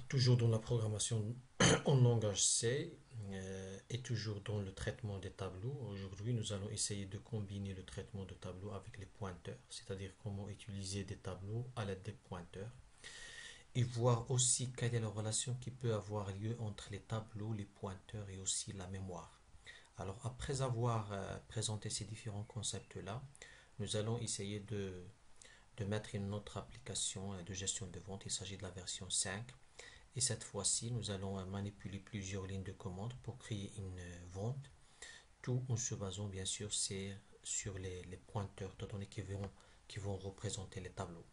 Toujours dans la programmation en langage C et toujours dans le traitement des tableaux. Aujourd'hui, nous allons essayer de combiner le traitement de tableaux avec les pointeurs, c'est-à-dire comment utiliser des tableaux à l'aide des pointeurs et voir aussi quelle est la relation qui peut avoir lieu entre les tableaux, les pointeurs et aussi la mémoire. Alors, après avoir présenté ces différents concepts-là, nous allons essayer de mettre une autre application de gestion de vente. Il s'agit de la version 5. Et cette fois-ci, nous allons manipuler plusieurs lignes de commande pour créer une vente, tout en se basant bien sûr sur les pointeurs de données qui vont représenter les tableaux.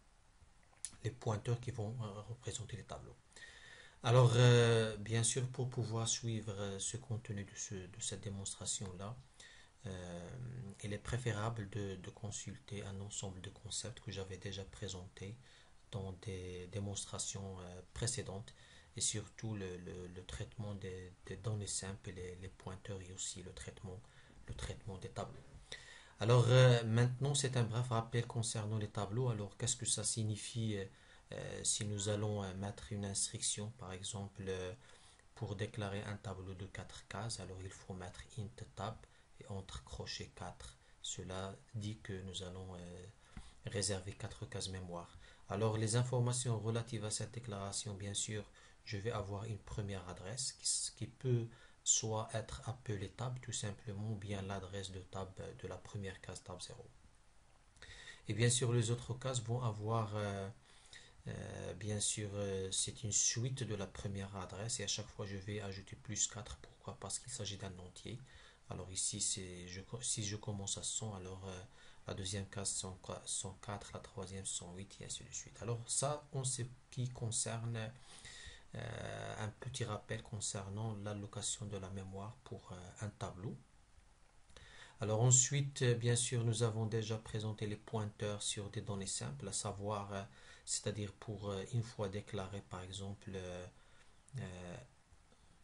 Les pointeurs qui vont représenter les tableaux. Alors, bien sûr, pour pouvoir suivre ce contenu de cette démonstration-là, il est préférable de consulter un ensemble de concepts que j'avais déjà présentés dans des démonstrations précédentes et surtout le traitement des données simples et les pointeurs et aussi le traitement des tableaux. Alors maintenant, c'est un bref rappel concernant les tableaux. Alors qu'est-ce que ça signifie si nous allons mettre une instruction, par exemple, pour déclarer un tableau de 4 cases, alors il faut mettre int tab et entre crochets 4. Cela dit que nous allons réserver 4 cases mémoire. Alors les informations relatives à cette déclaration, bien sûr, je vais avoir une première adresse qui peut soit être appelée tab tout simplement ou bien l'adresse de tab de la première case tab 0. Et bien sûr les autres cases vont avoir bien sûr c'est une suite de la première adresse et à chaque fois je vais ajouter plus 4. Pourquoi? Parce qu'il s'agit d'un entier. Alors ici si je commence à 100, alors la deuxième case 104, la troisième 108 et ainsi de suite. Alors ça en ce qui concerne un petit rappel concernant l'allocation de la mémoire pour un tableau. Alors ensuite, bien sûr, nous avons déjà présenté les pointeurs sur des données simples, à savoir, c'est-à-dire pour une fois déclaré, euh,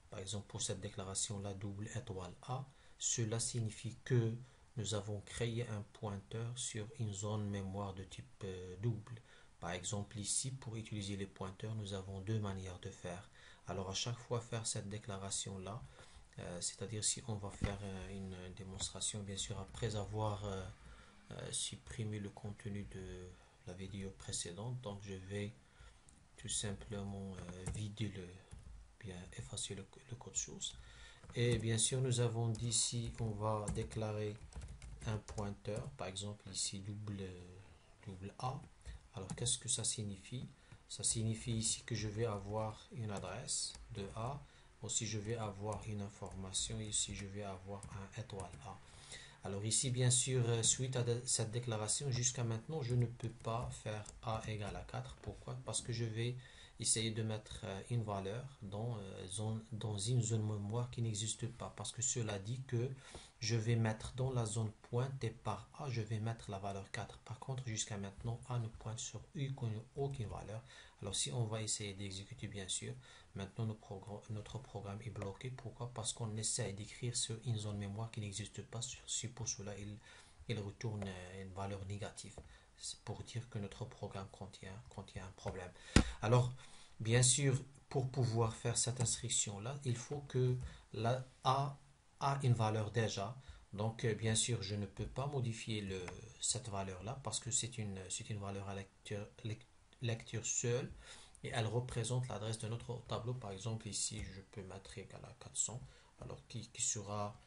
par exemple pour cette déclaration-là, double étoile A, cela signifie que nous avons créé un pointeur sur une zone mémoire de type double. Par exemple ici, pour utiliser les pointeurs, nous avons deux manières de faire. Alors à chaque fois faire cette déclaration-là, c'est-à-dire si on va faire une démonstration, bien sûr, après avoir supprimé le contenu de la vidéo précédente, donc je vais tout simplement vider bien effacer le code source. Et bien sûr, nous avons dit ici, on va déclarer un pointeur, par exemple ici double A. Alors qu'est-ce que ça signifie? Ça signifie ici que je vais avoir une adresse de A. Aussi, je vais avoir une information. Ici, je vais avoir un étoile A. Alors ici, bien sûr, suite à cette déclaration, jusqu'à maintenant, je ne peux pas faire A égale à 4. Pourquoi? Parce que je vais essayer de mettre une valeur dans une zone mémoire qui n'existe pas. Parce que cela dit que je vais mettre dans la zone pointée par A, je vais mettre la valeur 4. Par contre, jusqu'à maintenant, A ne pointe sur aucune valeur. Alors si on va essayer d'exécuter, bien sûr, maintenant notre programme est bloqué. Pourquoi? Parce qu'on essaie d'écrire sur une zone mémoire qui n'existe pas. Pour cela, il retourne une valeur négative. C'est pour dire que notre programme contient un problème. Alors, bien sûr, pour pouvoir faire cette instruction-là, il faut que la A a une valeur déjà. Donc, bien sûr, je ne peux pas modifier cette valeur-là parce que c'est une valeur à lecture seule et elle représente l'adresse de notre tableau. Par exemple, ici, je peux mettre égal à 400, alors qui sera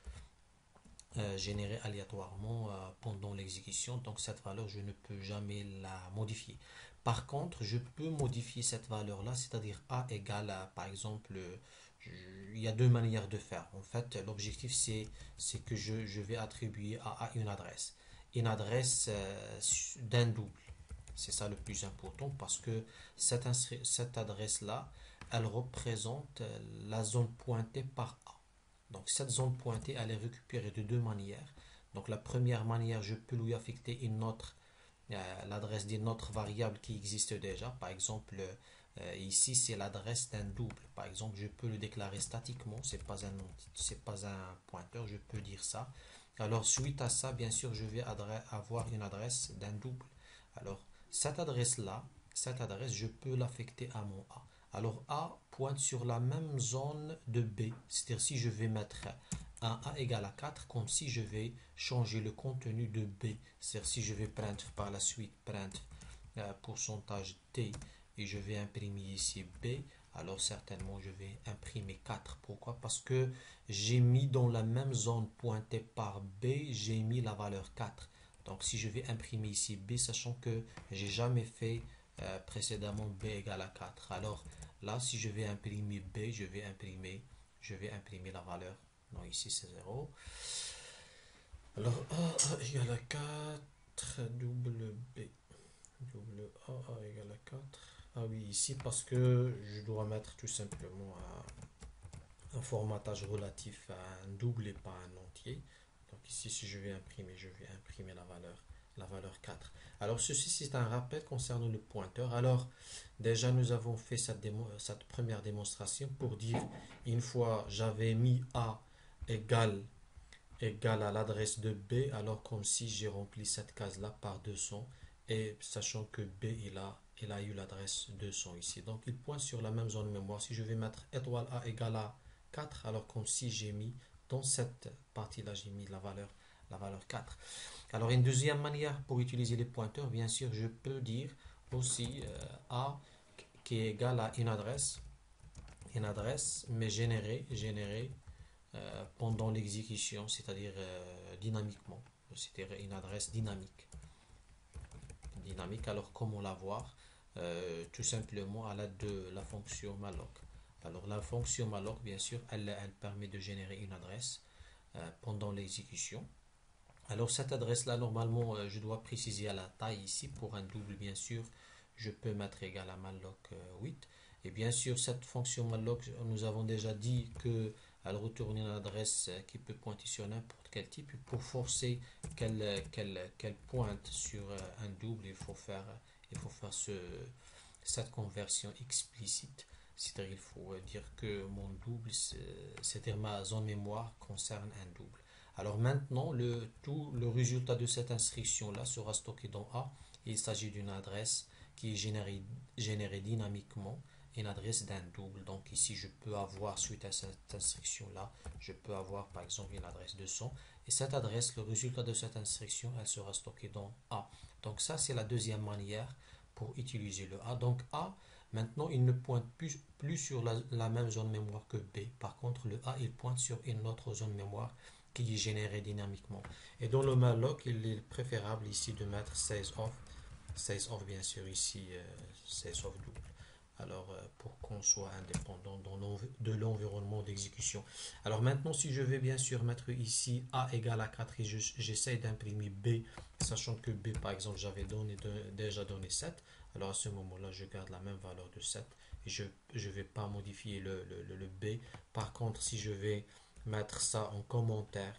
généré aléatoirement pendant l'exécution. Donc, cette valeur, je ne peux jamais la modifier. Par contre, je peux modifier cette valeur-là, c'est-à-dire A égale à, par exemple, il y a deux manières de faire. En fait, l'objectif, c'est que je vais attribuer à A une adresse d'un double. C'est ça le plus important parce que cette adresse-là, elle représente la zone pointée par A. Donc cette zone pointée, elle est récupérée de deux manières. Donc la première manière, je peux lui affecter l'adresse d'une autre variable qui existe déjà. Par exemple, ici c'est l'adresse d'un double. Par exemple, je peux le déclarer statiquement. C'est pas un pointeur. Je peux dire ça. Alors suite à ça, bien sûr, je vais avoir une adresse d'un double. Alors cette adresse-là, je peux l'affecter à mon A. Alors A pointe sur la même zone de B. C'est-à-dire si je vais mettre un A égale à 4, comme si je vais changer le contenu de B. C'est-à-dire si je vais prendre par la suite prendre pourcentage T et je vais imprimer ici B, alors certainement je vais imprimer 4. Pourquoi? Parce que j'ai mis dans la même zone pointée par B, j'ai mis la valeur 4. Donc si je vais imprimer ici B, sachant que j'ai jamais fait précédemment B égale à 4. Alors là, si je vais imprimer B, je vais imprimer la valeur. Non, ici c'est 0. Alors A égale à 4, double B. Double A égale à 4. Ah oui, ici parce que je dois mettre tout simplement un formatage relatif à un double et pas un entier. Donc ici, si je vais imprimer la valeur 4. Alors ceci, c'est un rappel concernant le pointeur. Alors déjà, nous avons fait cette première démonstration pour dire, une fois j'avais mis A égale à l'adresse de B, alors comme si j'ai rempli cette case-là par 200, et sachant que B, il a eu l'adresse 200 ici. Donc, il pointe sur la même zone mémoire. Si je vais mettre étoile A égale à 4, alors comme si j'ai mis, dans cette partie-là, j'ai mis la valeur 4. Alors, une deuxième manière pour utiliser les pointeurs, bien sûr, je peux dire aussi A qui est égal à une adresse, mais générée pendant l'exécution, c'est-à-dire dynamiquement, c'est-à-dire une adresse dynamique. Alors comment la voir? Tout simplement à l'aide de la fonction malloc. Alors la fonction malloc, bien sûr, elle permet de générer une adresse pendant l'exécution. Alors cette adresse-là, normalement, je dois préciser à la taille ici. Pour un double, bien sûr, je peux mettre égal à malloc 8. Et bien sûr, cette fonction malloc, nous avons déjà dit qu'elle retourne une adresse qui peut pointer sur n'importe quel type. Et pour forcer qu'elle pointe sur un double, il faut faire cette conversion explicite. C'est-à-dire il faut dire que mon double, c'est-à-dire ma zone mémoire concerne un double. Alors maintenant, tout le résultat de cette instruction-là sera stocké dans A. Il s'agit d'une adresse qui est générée dynamiquement, une adresse d'un double. Donc ici, je peux avoir, suite à cette instruction-là, je peux avoir par exemple une adresse 200. Et cette adresse, le résultat de cette instruction, elle sera stockée dans A. Donc ça, c'est la deuxième manière pour utiliser le A. Donc A, maintenant, il ne pointe plus sur la même zone mémoire que B. Par contre, le A, il pointe sur une autre zone mémoire qui est générée dynamiquement. Et dans le malloc, il est préférable ici de mettre 16 off bien sûr ici 16 off double. Alors pour qu'on soit indépendant de l'environnement d'exécution. Alors maintenant, si je vais bien sûr mettre ici A égale à 4 et j'essaie d'imprimer B, sachant que B par exemple j'avais déjà donné 7, alors à ce moment-là je garde la même valeur de 7 et je ne vais pas modifier le B. Par contre, si je vais mettre ça en commentaire,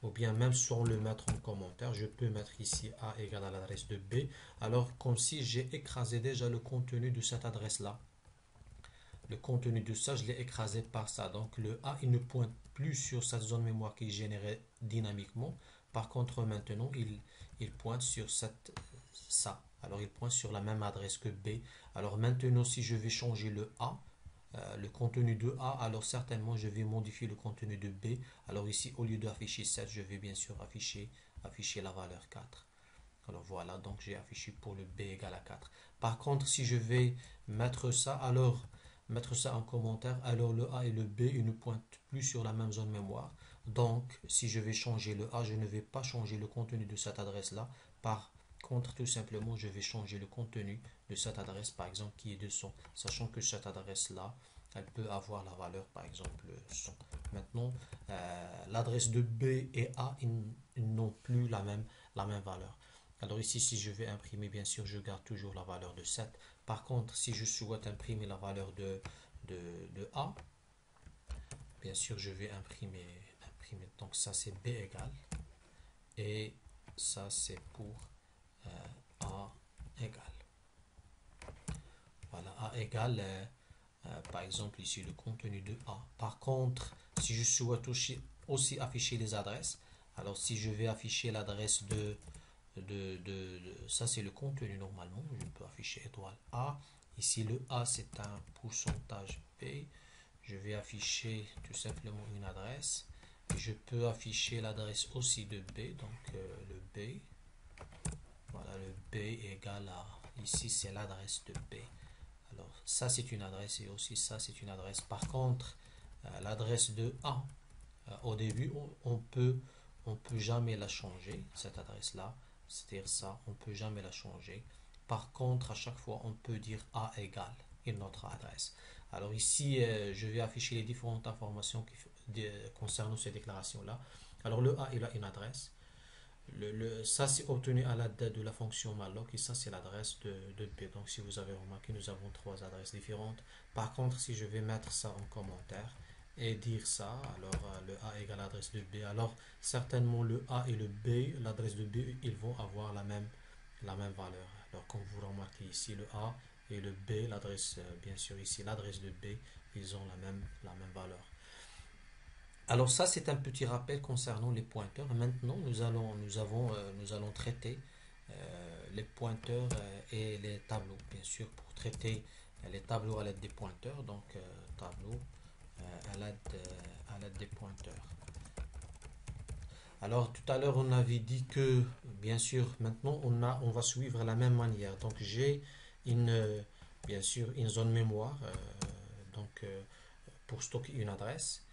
ou bien même sans le mettre en commentaire, je peux mettre ici A égale à l'adresse de B, alors comme si j'ai écrasé déjà le contenu de cette adresse-là. Le contenu de ça, je l'ai écrasé par ça. Donc le A, il ne pointe plus sur cette zone mémoire qui est générée dynamiquement. Par contre, maintenant, il pointe sur ça. Alors il pointe sur la même adresse que B. Alors maintenant, si je vais changer le A, le contenu de A, alors certainement je vais modifier le contenu de B. Alors ici, au lieu d'afficher 7, je vais bien sûr afficher la valeur 4. Alors voilà, donc j'ai affiché pour le B égale à 4. Par contre, si je vais mettre ça en commentaire, alors le A et le B, ils ne pointent plus sur la même zone mémoire. Donc, si je vais changer le A, je ne vais pas changer le contenu de cette adresse-là. Par contre, tout simplement, je vais changer le contenu de cette adresse, par exemple, qui est 200, sachant que cette adresse-là, elle peut avoir la valeur, par exemple, 100. Maintenant, l'adresse de B et A, ils n'ont plus la même valeur. Alors ici, si je vais imprimer, bien sûr, je garde toujours la valeur de 7. Par contre, si je souhaite imprimer la valeur de A, bien sûr, je vais imprimer. Donc ça, c'est B égale. Et ça, c'est pour A égale. Voilà, A égale, par exemple, ici, le contenu de A. Par contre, si je souhaite aussi afficher les adresses, alors si je vais afficher l'adresse ça c'est le contenu normalement, je peux afficher étoile A, Ici, le A, c'est un pourcentage B. Je vais afficher tout simplement une adresse. Et je peux afficher l'adresse aussi de B, donc le B. Voilà, le B est égal à, ici c'est l'adresse de B. Alors ça c'est une adresse et aussi ça c'est une adresse. Par contre, l'adresse de A, au début on peut jamais la changer, cette adresse-là. C'est-à-dire ça, on peut jamais la changer. Par contre, à chaque fois on peut dire A égale une autre adresse. Alors ici, je vais afficher les différentes informations concernant ces déclarations-là. Alors le A, il a une adresse. Ça, c'est obtenu à l'aide de la fonction malloc et ça, c'est l'adresse de B. Donc, si vous avez remarqué, nous avons trois adresses différentes. Par contre, si je vais mettre ça en commentaire et dire ça, alors le A égale l'adresse de B, alors certainement le A et le B, l'adresse de B, ils vont avoir la même valeur. Alors, comme vous remarquez ici, le A et le B, l'adresse, bien sûr ici, l'adresse de B, ils ont la même valeur. Alors ça, c'est un petit rappel concernant les pointeurs. Maintenant, nous allons traiter les pointeurs et les tableaux. Bien sûr, pour traiter les tableaux à l'aide des pointeurs. Donc, tableau à l'aide des pointeurs. Alors, tout à l'heure, on avait dit que, bien sûr, maintenant, on va suivre la même manière. Donc, j'ai bien sûr, une zone mémoire pour stocker une adresse.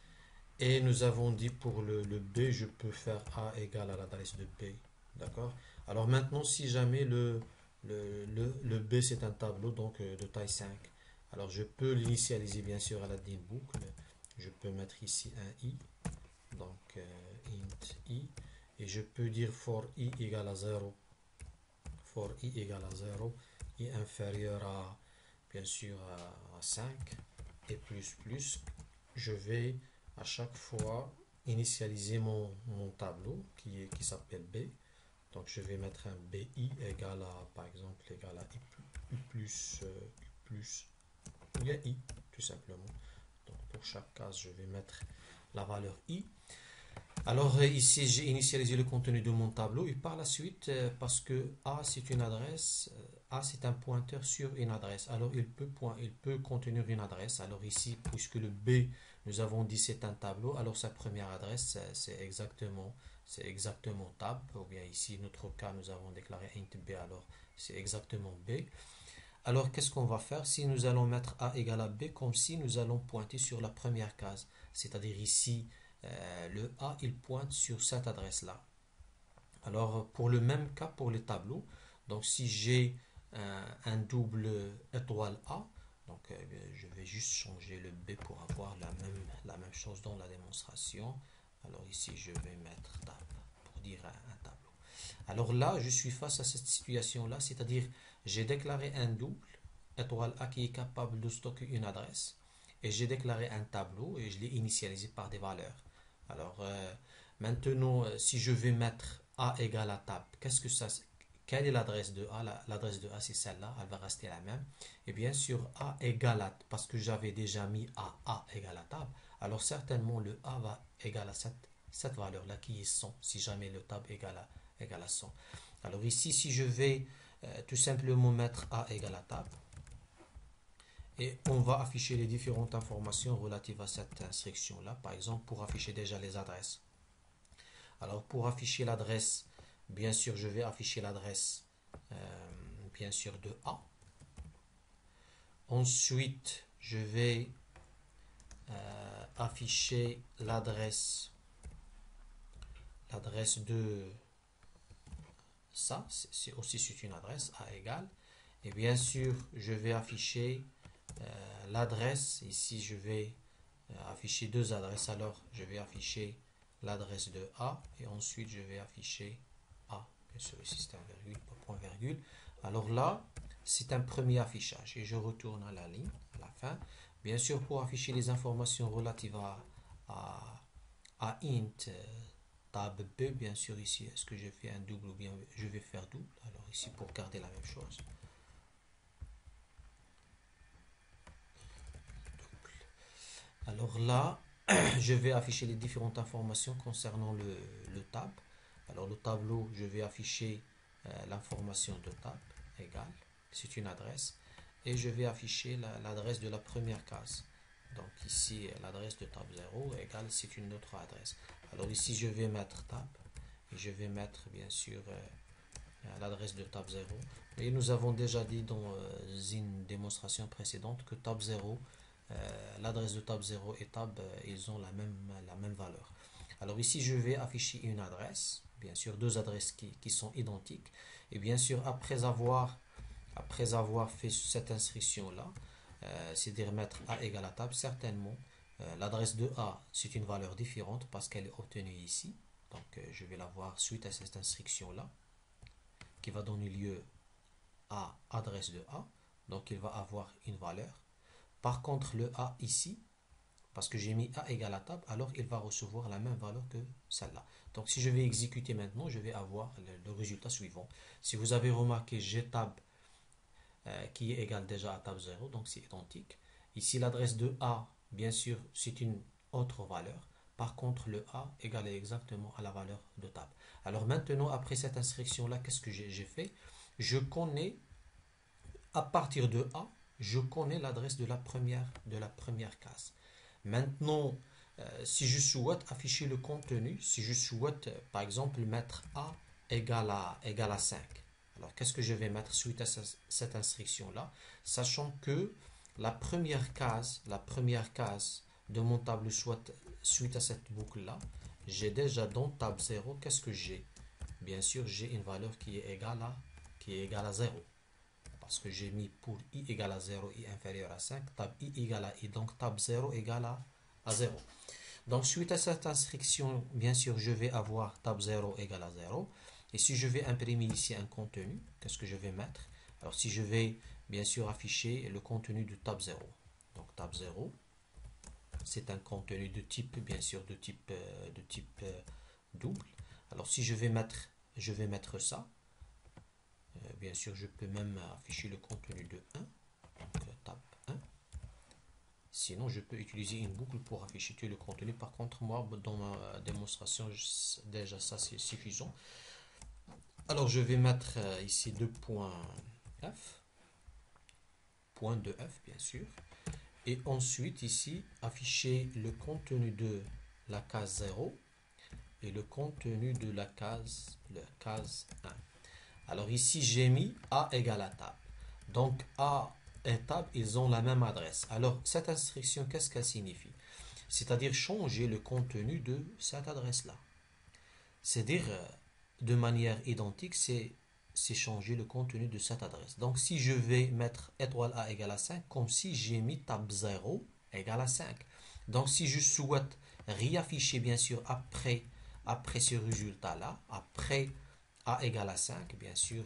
Et nous avons dit pour le B, je peux faire A égale à l'adresse de B. D'accord? Alors maintenant, si jamais le B c'est un tableau donc de taille 5, alors je peux l'initialiser bien sûr à l'aide d'une boucle. Je peux mettre ici un I, donc int I, et je peux dire for I égale à 0. For I égale à 0, I inférieur à bien sûr à 5 et plus, je vais à chaque fois initialiser mon tableau qui s'appelle B. Donc je vais mettre un BI égal à, par exemple, égal à I plus, ou bien I, tout simplement. Donc pour chaque case, je vais mettre la valeur I. Alors ici, j'ai initialisé le contenu de mon tableau et par la suite, parce que A c'est une adresse, A c'est un pointeur sur une adresse. Alors il peut contenir une adresse. Alors ici, puisque le B, nous avons dit c'est un tableau, alors sa première adresse c'est exactement tab. Ou bien ici, notre cas, nous avons déclaré int B, alors c'est exactement B. Alors qu'est-ce qu'on va faire si nous allons mettre A égale à B comme si nous allons pointer sur la première case. C'est-à-dire ici, le A, il pointe sur cette adresse-là. Alors, pour le même cas pour les tableaux, donc si j'ai un double étoile A, donc je vais juste changer le B pour avoir la même chose dans la démonstration. Alors ici, je vais mettre tab pour dire un tableau. Alors là, je suis face à cette situation-là, c'est-à-dire j'ai déclaré un double étoile A qui est capable de stocker une adresse et j'ai déclaré un tableau et je l'ai initialisé par des valeurs. Alors maintenant, si je vais mettre A égale à tab, quelle est l'adresse de A? L'adresse de A, c'est celle-là, elle va rester la même. Et bien sûr, A égale à, parce que j'avais déjà mis A égale à tab, alors certainement le A va égal à cette valeur-là qui est 100, si jamais le tab égale à 100. Alors ici, si je vais tout simplement mettre A égale à tab, et on va afficher les différentes informations relatives à cette instruction-là. Par exemple, pour afficher déjà les adresses. Alors, pour afficher l'adresse, bien sûr, je vais afficher l'adresse, bien sûr, de A. Ensuite, je vais afficher l'adresse de ça. C'est aussi une adresse, A égale. Et bien sûr, je vais afficher l'adresse. Ici, je vais afficher deux adresses. Alors, je vais afficher l'adresse de A et ensuite, je vais afficher A. Bien sûr, ici, c'est un virgule, pas point virgule. Alors là, c'est un premier affichage et je retourne à la ligne, à la fin. Bien sûr, pour afficher les informations relatives à int, tab B, bien sûr, ici, est-ce que je fais un double ou bien je vais faire double. Alors ici, pour garder la même chose. Alors là, je vais afficher les différentes informations concernant le tab. Alors le tableau, je vais afficher l'information de tab égale, c'est une adresse. et je vais afficher l'adresse de la première case. Donc ici, l'adresse de table 0 égale, c'est une autre adresse. Alors ici, je vais mettre tab et je vais mettre bien sûr l'adresse de tab 0. Et nous avons déjà dit dans une démonstration précédente que tab 0, l'adresse de tab 0 et tab, ils ont la même valeur. Alors ici, je vais afficher une adresse, bien sûr deux adresses qui sont identiques. Et bien sûr, après avoir fait cette instruction-là, c'est-à-dire mettre A égale à tab, certainement, l'adresse de A, c'est une valeur différente parce qu'elle est obtenue ici. Donc, je vais la voir suite à cette instruction-là, qui va donner lieu à adresse de A. Donc, il va avoir une valeur. Par contre, le A ici, parce que j'ai mis A égale à tab, alors il va recevoir la même valeur que celle-là. Donc, si je vais exécuter maintenant, je vais avoir le résultat suivant. Si vous avez remarqué, j'ai tab qui est égal déjà à tab 0, donc c'est identique. Ici, l'adresse de A, bien sûr, c'est une autre valeur. Par contre, le A égale exactement à la valeur de tab. Alors maintenant, après cette instruction-là, qu'est-ce que j'ai fait? Je connais, à partir de A, je connais l'adresse de la première case. Maintenant, si je souhaite afficher le contenu, si je souhaite, par exemple, mettre A égale à 5, alors qu'est-ce que je vais mettre suite à cette instruction-là, sachant que la première case de mon tableau suite à cette boucle-là, j'ai déjà dans tab 0, qu'est-ce que j'ai? Bien sûr, j'ai une valeur qui est égale à 0. Parce que j'ai mis pour i égale à 0, i inférieur à 5, tab i égale à i, donc tab 0 égale à 0. Donc suite à cette instruction, bien sûr, je vais avoir tab 0 égale à 0. Et si je vais imprimer ici un contenu, qu'est-ce que je vais mettre? Alors si je vais bien sûr afficher le contenu de tab 0. Donc tab 0, c'est un contenu de type, bien sûr, de type double. Alors si je vais mettre ça. Bien sûr, je peux même afficher le contenu de 1. Donc tab 1. Sinon, je peux utiliser une boucle pour afficher tout le contenu. Par contre, moi, dans ma démonstration, déjà ça c'est suffisant. Alors, je vais mettre ici 2.f, point de f, bien sûr. Et ensuite, ici, afficher le contenu de la case 0 et le contenu de la case 1. Alors ici, j'ai mis A égale à tab. Donc, A et tab, ils ont la même adresse. Alors, cette instruction, qu'est-ce qu'elle signifie? C'est-à-dire changer le contenu de cette adresse-là. C'est-à-dire, de manière identique, c'est changer le contenu de cette adresse. Donc, si je vais mettre étoile A égale à 5, comme si j'ai mis tab 0 égale à 5. Donc, si je souhaite réafficher, bien sûr, après ce résultat-là, après A égale à 5, bien sûr,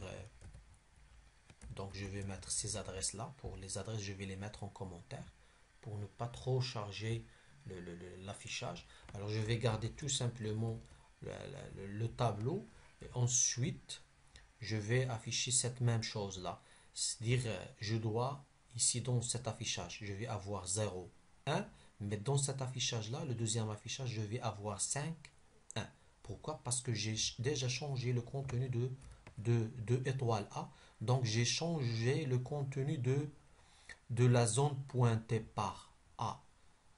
donc je vais mettre ces adresses-là. Pour les adresses, je vais les mettre en commentaire pour ne pas trop charger l'affichage. Alors, je vais garder tout simplement le tableau et ensuite je vais afficher cette même chose là, c'est-à-dire je dois ici dans cet affichage je vais avoir 0 1, mais dans cet affichage là, le deuxième affichage, je vais avoir 5 1. Pourquoi? Parce que j'ai déjà changé le contenu de étoile A, donc j'ai changé le contenu de la zone pointée par A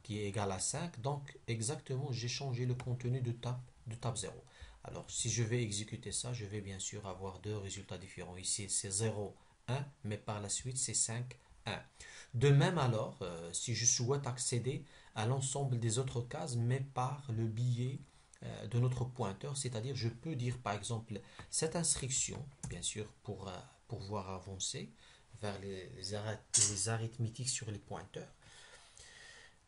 qui est égal à 5. Donc, exactement, j'ai changé le contenu de tab 0. Alors, si je vais exécuter ça, je vais bien sûr avoir deux résultats différents. Ici, c'est 0, 1, mais par la suite, c'est 5, 1. De même alors, si je souhaite accéder à l'ensemble des autres cases, mais par le biais de notre pointeur, c'est-à-dire je peux dire par exemple cette instruction, bien sûr, pour pouvoir avancer vers les arithmétiques sur les pointeurs.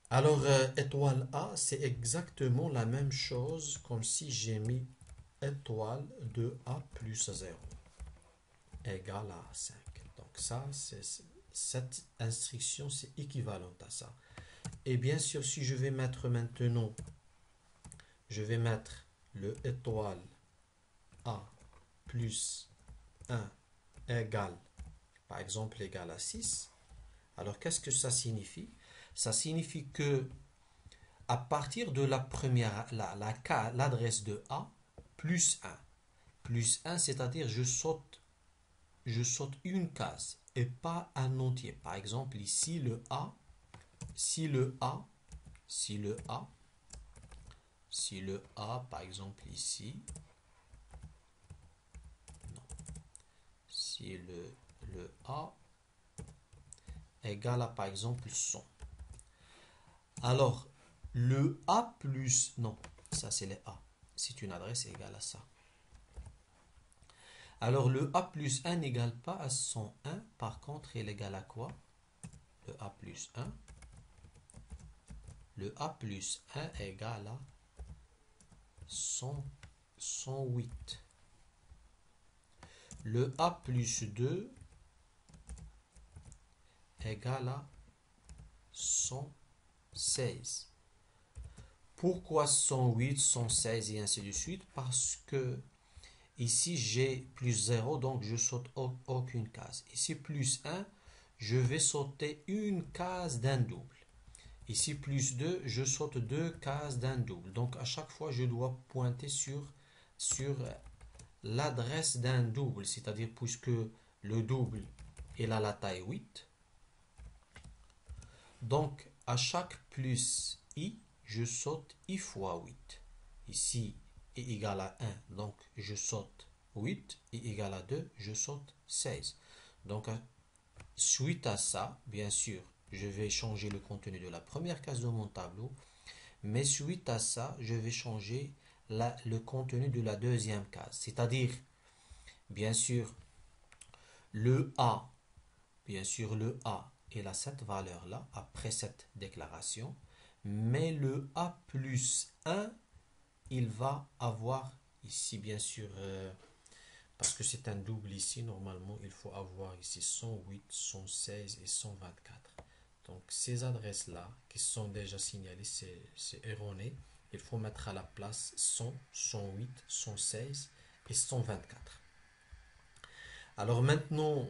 Alors, étoile A, c'est exactement la même chose comme si j'ai mis étoile de A plus 0 égale à 5. Donc ça, cette instruction, c'est équivalent à ça. Et bien sûr, si je vais mettre maintenant, je vais mettre le étoile A plus 1 égale, par exemple, égale à 6. Alors, qu'est-ce que ça signifie? Ça signifie que à partir de la première, l'adresse de A, plus 1. Plus 1, c'est-à-dire je saute une case. et pas un entier. Par exemple, ici, le A, si le A, si le A, si le A, par exemple, ici, non, si le A égale à, par exemple, 100. Alors, le A plus, non, ça c'est le A. C'est une adresse égale à ça. Alors, le A plus 1 n'égale pas à 101. Par contre, il est égal à quoi? Le A plus 1. Le A plus 1 égale à 108. Le A plus 2 égale à 116. Pourquoi 108, 116 et ainsi de suite? Parce que ici j'ai plus 0, donc je saute aucune case. Ici plus 1, je vais sauter une case d'un double. Ici plus 2, je saute deux cases d'un double. Donc à chaque fois, je dois pointer sur l'adresse d'un double, c'est-à-dire puisque le double il a la taille 8. Donc à chaque plus i, je saute i fois 8. Ici, i égale à 1, donc je saute 8, i égale à 2, je saute 16. Donc suite à ça, bien sûr, je vais changer le contenu de la première case de mon tableau, mais suite à ça, je vais changer le contenu de la deuxième case. C'est-à-dire, bien sûr, le A, bien sûr, le A, il a cette valeur-là après cette déclaration, mais le A plus 1, il va avoir ici, bien sûr, parce que c'est un double ici, normalement, il faut avoir ici 108, 116 et 124. Donc, ces adresses-là, qui sont déjà signalées, c'est erroné. Il faut mettre à la place 100, 108, 116 et 124. Alors maintenant,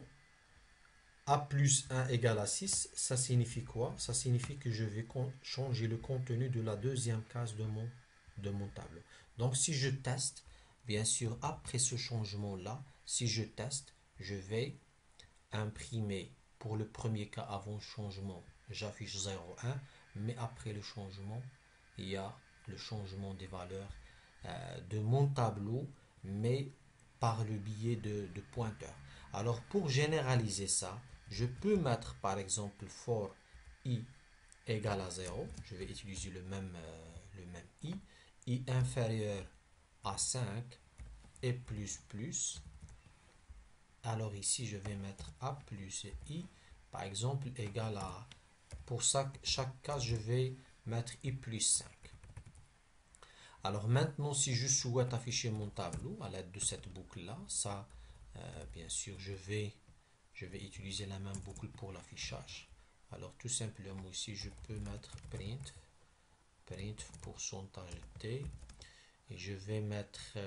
A plus 1 égale à 6, ça signifie quoi? Ça signifie que je vais changer le contenu de la deuxième case de mon tableau. Donc si je teste, bien sûr, après ce changement-là, si je teste, je vais imprimer pour le premier cas avant le changement, j'affiche 0,1, mais après le changement, il y a le changement des valeurs de mon tableau, mais par le biais de pointeurs. Alors pour généraliser ça, je peux mettre par exemple for i égale à 0, je vais utiliser le même i inférieur à 5 et plus. Alors ici, je vais mettre A plus I, par exemple, égal à, pour chaque case, je vais mettre I plus 5. Alors maintenant, si je souhaite afficher mon tableau à l'aide de cette boucle-là, ça, bien sûr, je vais utiliser la même boucle pour l'affichage. Alors tout simplement ici, je peux mettre print pourcentage T, et je vais mettre...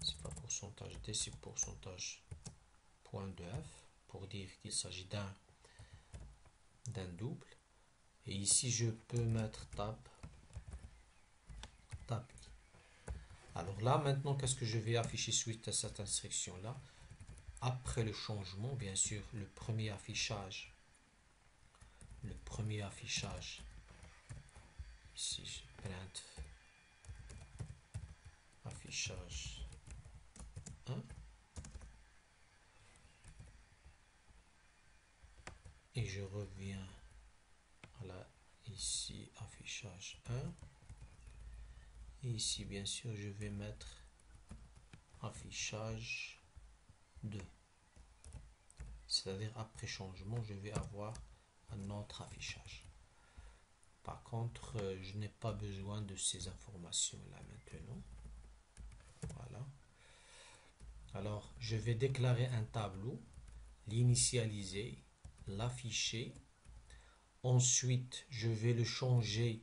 c'est pas pourcentage D, c'est pourcentage point de F pour dire qu'il s'agit d'un double. Et ici, je peux mettre tab I. Alors là, maintenant, qu'est-ce que je vais afficher suite à cette instruction-là? Après le changement, bien sûr, le premier affichage, ici, je print affichage 1. Et je reviens à ici, affichage 1. Et ici, bien sûr, je vais mettre affichage 2. C'est-à-dire, après changement, je vais avoir un autre affichage. Par contre, je n'ai pas besoin de ces informations-là maintenant. Voilà. Alors, je vais déclarer un tableau, l'initialiser, l'afficher. Ensuite, je vais le changer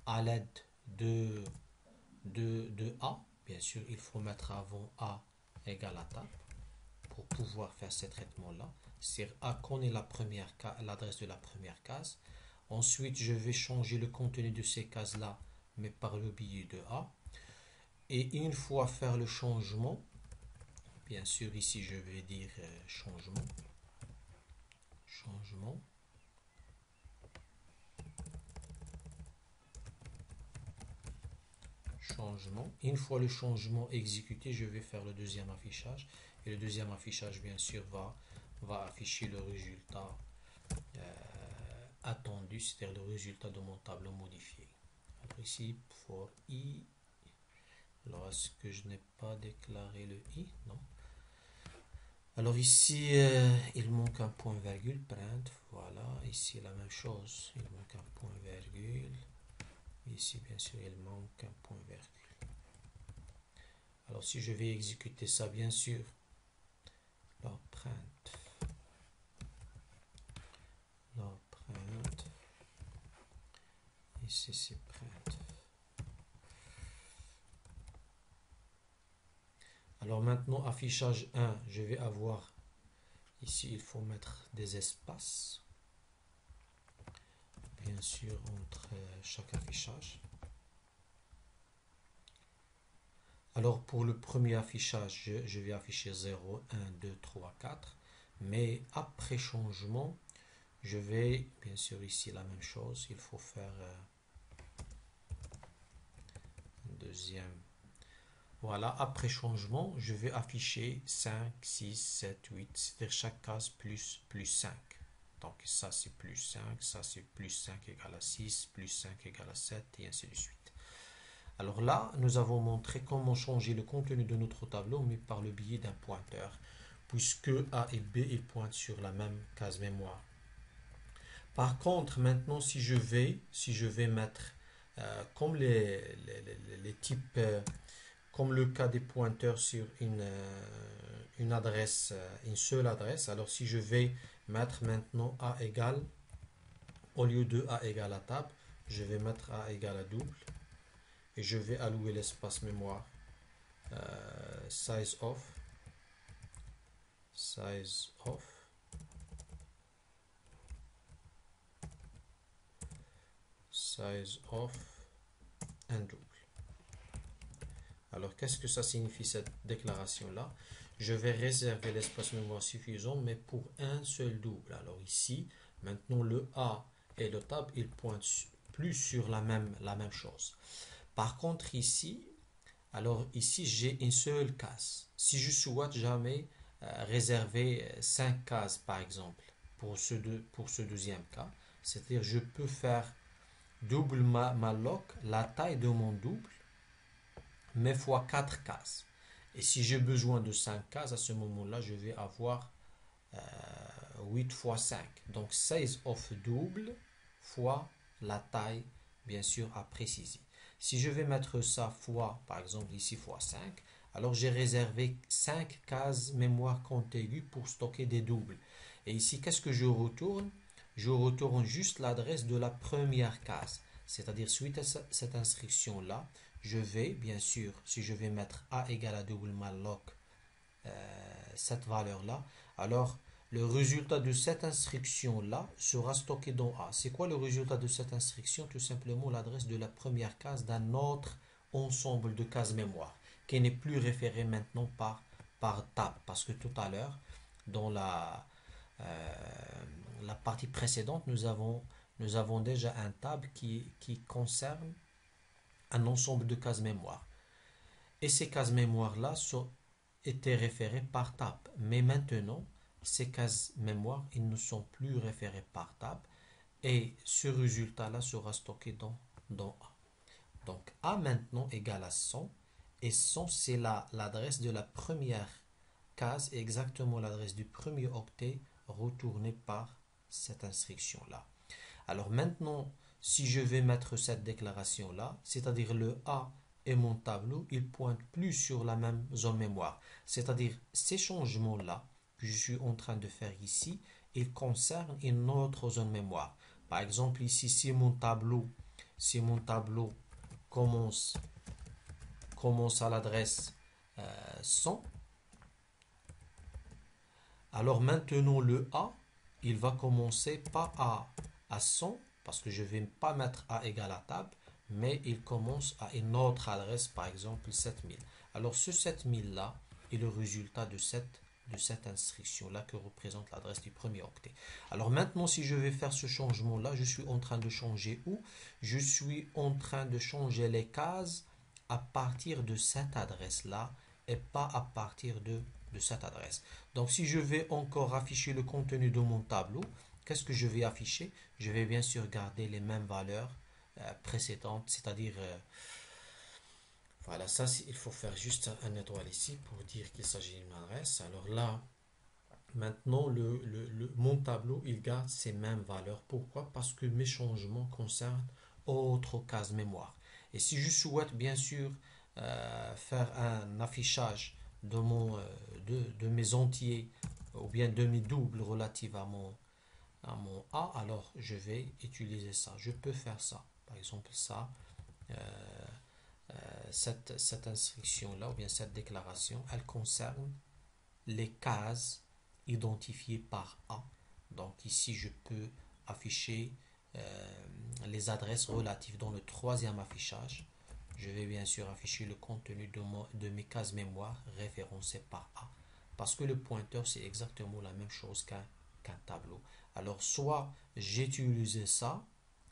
à l'aide de A. Bien sûr, il faut mettre avant A égale à tab pour pouvoir faire ce traitement-là. C'est A connaît l'adresse de la première case. Ensuite, je vais changer le contenu de ces cases-là, mais par le biais de A. Et une fois faire le changement, Bien sûr, ici, je vais dire changement. Changement. Changement. Une fois le changement exécuté, je vais faire le deuxième affichage. Et le deuxième affichage, bien sûr, va afficher le résultat attendu, c'est-à-dire le résultat de mon tableau modifié. Alors ici, for i, alors est-ce que je n'ai pas déclaré le i? Non. Alors ici, il manque un point virgule, print, voilà. Ici, la même chose, il manque un point virgule. Ici, bien sûr, il manque un point virgule. Alors si je vais exécuter ça, bien sûr, la print, ici c'est print. Alors maintenant, affichage 1, je vais avoir, ici il faut mettre des espaces, bien sûr, entre chaque affichage. Alors pour le premier affichage, je vais afficher 0, 1, 2, 3, 4. Mais après changement, je vais, bien sûr ici la même chose, il faut faire un deuxième. Voilà, après changement, je vais afficher 5, 6, 7, 8, c'est-à-dire chaque case plus 5. Donc ça c'est plus 5, ça c'est plus 5 égale à 6, plus 5 égale à 7, et ainsi de suite. Alors là, nous avons montré comment changer le contenu de notre tableau, mais par le biais d'un pointeur, puisque A et B ils pointent sur la même case mémoire. Par contre, maintenant, si je vais mettre, comme les types, comme le cas des pointeurs sur une adresse, une seule adresse, alors si je vais mettre maintenant A égale, au lieu de A égale à table, je vais mettre A égale à double. Et je vais allouer l'espace mémoire size of un double. Alors qu'est-ce que ça signifie cette déclaration là? Je vais réserver l'espace mémoire suffisant mais pour un seul double. Alors ici maintenant le A et le tab ils pointent plus sur la même chose. Par contre ici, alors ici j'ai une seule case. Si je souhaite jamais réserver 5 cases par exemple pour ce deuxième cas, c'est-à-dire je peux faire double malloc la taille de mon double mais fois 4 cases. Et si j'ai besoin de 5 cases, à ce moment-là, je vais avoir 8 fois 5. Donc 16 of double fois la taille, bien sûr, à préciser. Si je vais mettre ça fois, par exemple ici fois 5, alors j'ai réservé 5 cases mémoire contiguë pour stocker des doubles. Et ici, qu'est-ce que je retourne? Je retourne juste l'adresse de la première case. C'est-à-dire, suite à cette instruction-là, je vais, bien sûr, si je vais mettre A égale à double malloc, cette valeur-là, alors le résultat de cette instruction-là sera stocké dans A. C'est quoi le résultat de cette instruction? Tout simplement l'adresse de la première case d'un autre ensemble de cases mémoire, qui n'est plus référé maintenant par tab, parce que tout à l'heure, dans la partie précédente, nous avons déjà un tab qui concerne un ensemble de cases mémoire. Et ces cases mémoire-là étaient référées par tab. Mais maintenant, ces cases mémoire, ils ne sont plus référés par tab. Et ce résultat-là sera stocké dans A. Donc A maintenant égale à 100. Et 100, c'est l'adresse de la première case, exactement l'adresse du premier octet retourné par cette instruction-là. Alors maintenant, si je vais mettre cette déclaration-là, c'est-à-dire le A et mon tableau, ils pointent plus sur la même zone mémoire. C'est-à-dire ces changements-là que je suis en train de faire ici, ils concernent une autre zone mémoire. Par exemple, ici, si mon tableau commence à l'adresse 100, alors maintenant le A, il va commencer pas à 100, parce que je ne vais pas mettre A égale à table, mais il commence à une autre adresse, par exemple 7000. Alors ce 7000 là, et le résultat de cette instruction-là que représente l'adresse du premier octet. Alors maintenant, si je vais faire ce changement-là, je suis en train de changer où? Je suis en train de changer les cases à partir de cette adresse-là et pas à partir de cette adresse. Donc si je vais encore afficher le contenu de mon tableau, qu'est-ce que je vais afficher? Je vais bien sûr garder les mêmes valeurs précédentes, c'est-à-dire voilà, ça il faut faire juste un étoile ici pour dire qu'il s'agit d'une adresse. Alors là, maintenant mon tableau il garde ces mêmes valeurs. Pourquoi? Parce que mes changements concernent autre case mémoire. Et si je souhaite bien sûr faire un affichage de mes entiers ou bien de mes doubles relatifs à mon A, alors je vais utiliser ça. Je peux faire ça. Par exemple, ça, euh, cette instruction-là, ou bien cette déclaration, elle concerne les cases identifiées par A. Donc ici, je peux afficher les adresses relatives dans le troisième affichage. Je vais bien sûr afficher le contenu de mes cases mémoire référencées par A. Parce que le pointeur, c'est exactement la même chose qu'un tableau. Alors, soit j'utilise ça,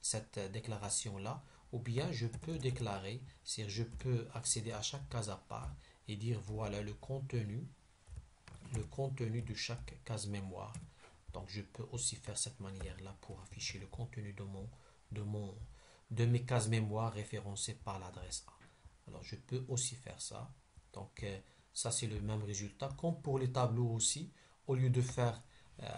cette déclaration-là, ou bien je peux déclarer, c'est-à-dire je peux accéder à chaque case à part et dire voilà le contenu de chaque case mémoire. Donc, je peux aussi faire cette manière-là pour afficher le contenu de mon, de mes cases mémoire référencées par l'adresse A. Alors, je peux aussi faire ça. Donc, ça, c'est le même résultat. Comme pour les tableaux aussi, au lieu de faire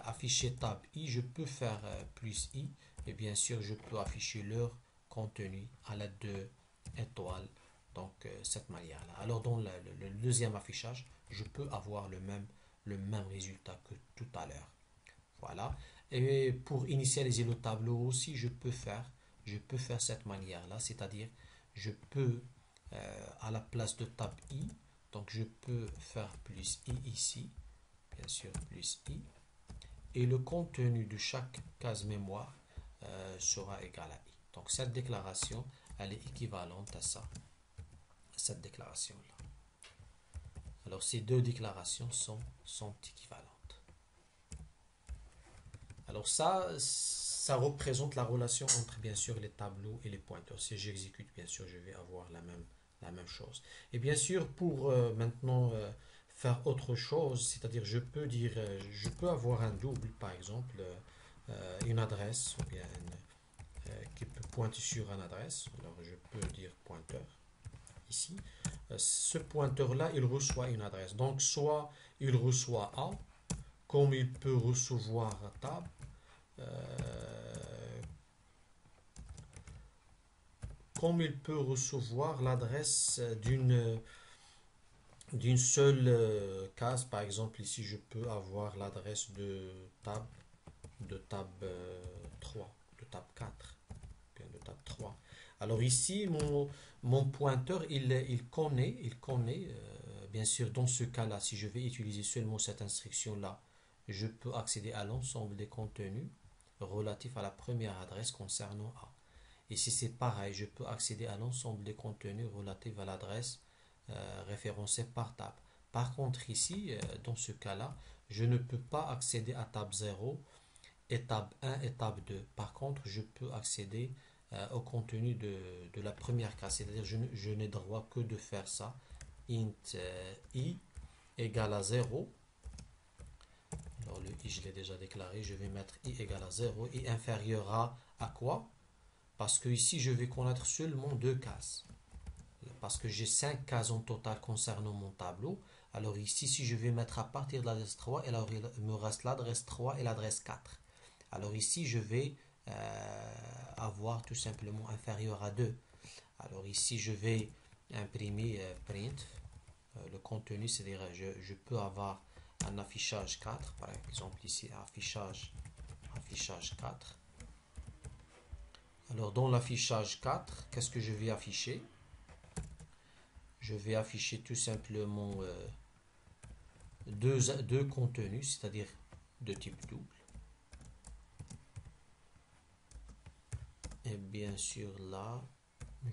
afficher tab i, je peux faire plus i. Et bien sûr, je peux afficher leur contenu à l'aide de étoiles. Donc, cette manière-là. Alors, dans le deuxième affichage, je peux avoir le même résultat que tout à l'heure. Voilà. Et pour initialiser le tableau aussi, je peux faire cette manière-là, c'est-à-dire je peux à la place de tab i, donc je peux faire plus i ici, bien sûr plus i, et le contenu de chaque case mémoire sera égal à i. Donc cette déclaration, elle est équivalente à ça, à cette déclaration-là. Alors ces deux déclarations sont équivalentes. Alors ça représente la relation entre bien sûr les tableaux et les pointeurs. Si j'exécute, bien sûr, je vais avoir la même chose. Et bien sûr, pour maintenant faire autre chose, c'est-à-dire je peux avoir un double, par exemple, une adresse, ou bien qui peut pointer sur une adresse. Alors je peux dire pointeur ici. Ce pointeur-là, il reçoit une adresse. Donc soit il reçoit A, comme il peut recevoir tab, euh, comme il peut recevoir l'adresse d'une seule case. Par exemple, ici, je peux avoir l'adresse de tab 3, de tab 4, bien de tab 3. Alors ici, mon pointeur, il connaît bien sûr, dans ce cas-là, si je vais utiliser seulement cette instruction-là, je peux accéder à l'ensemble des contenus relatifs à la première adresse concernant A. Et si c'est pareil, je peux accéder à l'ensemble des contenus relatifs à l'adresse référencée par tab. Par contre, ici, dans ce cas-là, je ne peux pas accéder à tab 0 et tab 1 et tab 2. Par contre, je peux accéder au contenu de la première case. C'est-à-dire je n'ai droit que de faire ça. Int i égale à 0. Alors le i, je l'ai déjà déclaré. Je vais mettre i égale à 0. I inférieur à quoi? Parce que ici, je vais connaître seulement deux cases. Parce que j'ai 5 cases en total concernant mon tableau. Alors ici, si je vais mettre à partir de l'adresse 3, alors il me reste l'adresse 3 et l'adresse 4. Alors ici, je vais avoir tout simplement inférieur à 2. Alors ici, je vais imprimer print. Le contenu, c'est-à-dire je peux avoir un affichage 4. Par exemple, ici, affichage 4. Alors, dans l'affichage 4, qu'est-ce que je vais afficher? Je vais afficher tout simplement deux contenus, c'est-à-dire de type double. Et bien sûr, là,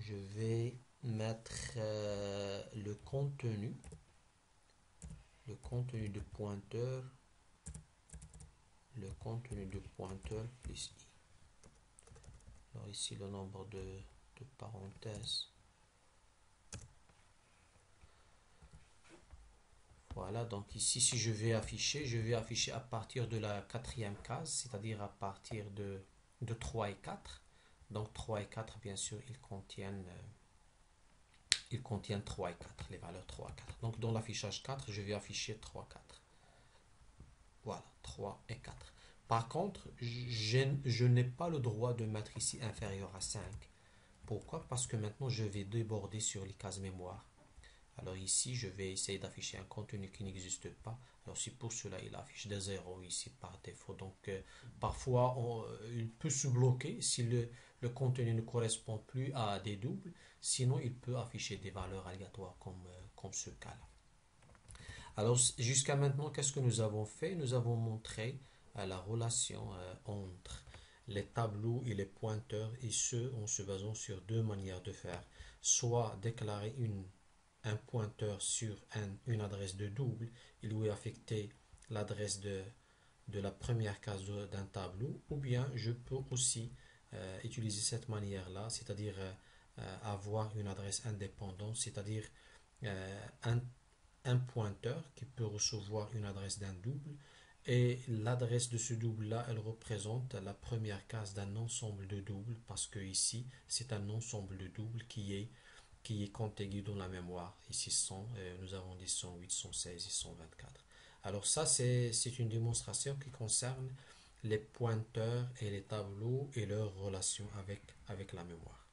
je vais mettre le contenu le contenu de pointeur, plus i. Alors ici, le nombre de parenthèses. Voilà, donc ici, si je vais afficher à partir de la quatrième case, c'est-à-dire à partir de 3 et 4. Donc 3 et 4, bien sûr, ils contiennent 3 et 4, les valeurs 3 et 4. Donc dans l'affichage 4, je vais afficher 3, 4. Voilà, 3 et 4. Par contre, je n'ai pas le droit de mettre ici inférieur à 5. Pourquoi? Parce que maintenant, je vais déborder sur les cases mémoire. Alors ici, je vais essayer d'afficher un contenu qui n'existe pas. Alors si pour cela, il affiche des zéros ici par défaut. Donc parfois, il peut se bloquer si le contenu ne correspond plus à des doubles. Sinon, il peut afficher des valeurs aléatoires comme ce cas-là. Alors jusqu'à maintenant, qu'est-ce que nous avons fait? Nous avons montré la relation entre les tableaux et les pointeurs, et ce en se basant sur deux manières de faire. Soit déclarer un pointeur sur une adresse de double et lui affecter l'adresse de la première case d'un tableau, ou bien je peux aussi utiliser cette manière-là, c'est-à-dire avoir une adresse indépendante, c'est-à-dire un pointeur qui peut recevoir une adresse d'un double, et l'adresse de ce double-là, elle représente la première case d'un ensemble de doubles, parce que ici, c'est un ensemble de doubles qui est contigu dans la mémoire. Ici, 100, nous avons dit 108, 116 et 124. Alors ça, c'est une démonstration qui concerne les pointeurs et les tableaux et leur relation avec la mémoire.